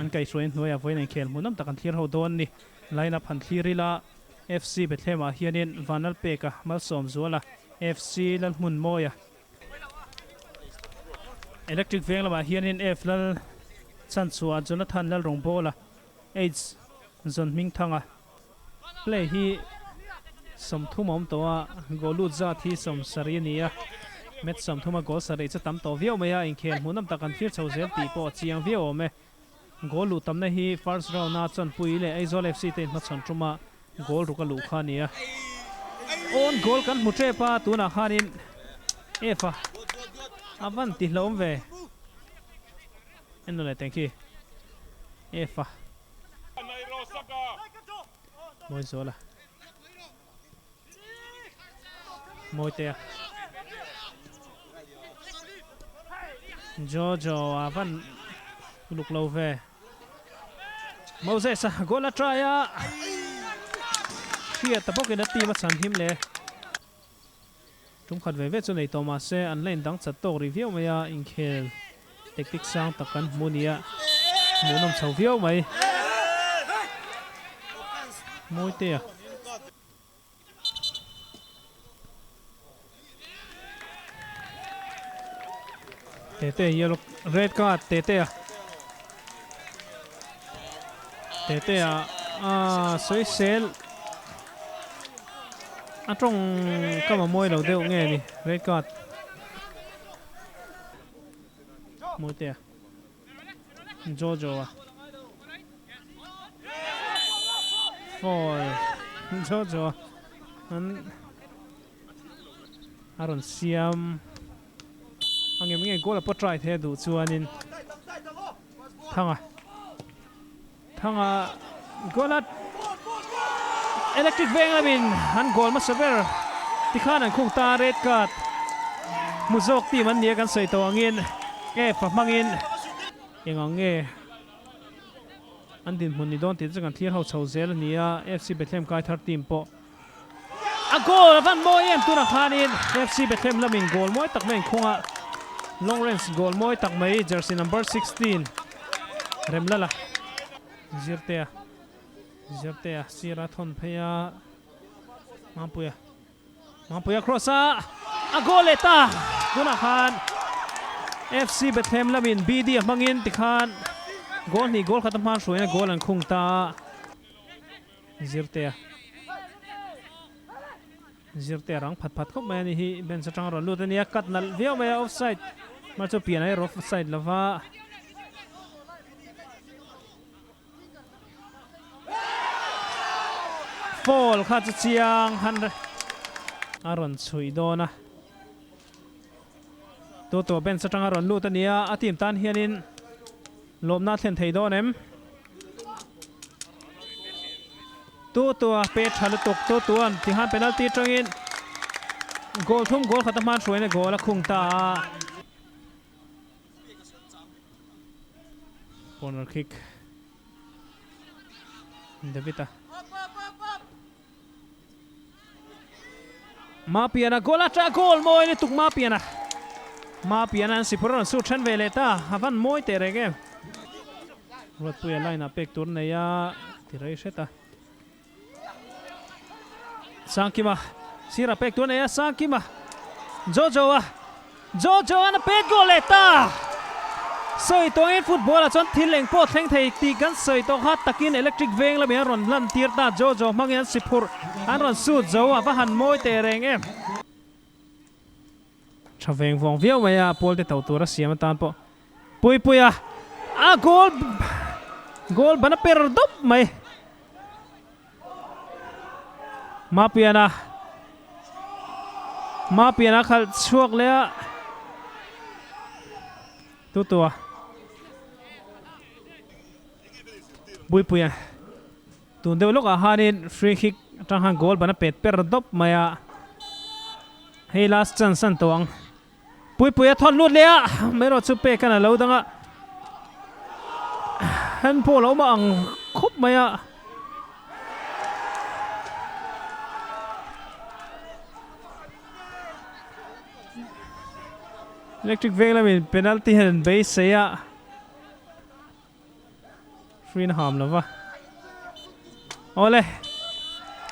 an kai suin noya voin khel munam takan thlir ho don ni line up han thirila FC Bethlehem a hianin Vanal Peka malsom zuala FC lal mun moya electric veng lama hianin F lal chan chua Jonathan lal rong bola H zon ming thanga play hi som thumom towa golut za thi som sariania met som thuma gol sari cha tam to viau maya in khel munam takan thlir chhozel ti po chiang viau me golu tamna hi first round na chan puile Aizol FC te ma chan truma gol ruka lu khania on gol kan mutre pa tuna khanin efa avan ti hlom ve enole thank you efa moi zola moi te Jojo avan luk lâu về Moses goal try a kia tập cái team san him le chúng khát về cho này Thomas se an lên đăng chặt to review mày in khel tactic sang takan munia munam chau view mày moi te Tete yellow red card Tete Tete soi sel trong các mà môi đầu đều nghe đi red card môi Tete Jojo foul Jojo Aaron Siam anh em nghe goal là bắt try thế đủ chuan in thằng goal là electric veng là mình hắn goal mà sever thì khán anh không ta red card muzok team anh nhớกันsợi tàu anh in fa mang in anh nghe anh tin muốn đi đón thì chắc chắn thiệt hậu sầu zel nia FC Bethlehem kai thar team po a goal van moi em tu na khán in FC Bethlehem là mình goal moi tak mình không à long range goal moi tak mai jersey number 16 remlala zirtea sirathon phaya mampuya cross a goal eta tuna khan FC Bethlehem lamin BD mangin tikhan goal ni goal khatam han shoi na goal an khung ta zirtea rang phat khop mai ni hi ben satang ron lut ania kat nal veo mai offside ma chu pian ai offside lava fall kha chu chiang han aron chui dona to ben satang ron lut ania atim tan hianin lomna thlen thei don em to pe thal tok to an ti han penalty tangin goal thum goal khatam han shoi na goal a khung ta corner kick Davita Mapiana goal atra goal moi ni tuk Mapiana sipuron su than vele ta havan moi te rege rot puya line up pek tur ne ya tirai seta Sankima sira pek tur ne ya Sankima Jojo an pek goal eta soi tong in football a chon thileng po thleng thei ti kan soi tong hat takin electric veng la me ron lan tir ta Jojo mangian sipur an ron su zo a va han moi te reng em Chaveng vong viau maya pol te tau tura siam tan po puya a goal bana per dop mai Mapiana khal chuak le tu puya tun de lok a hanin free kick tang han goal bana pet per dop maya hey last chance san tawang puya thon lut le a mero chu pe kana lo danga han po lo ma ang khop maya electric veng la min penalty han base ya referee na ham lova ole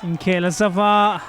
in khela zawa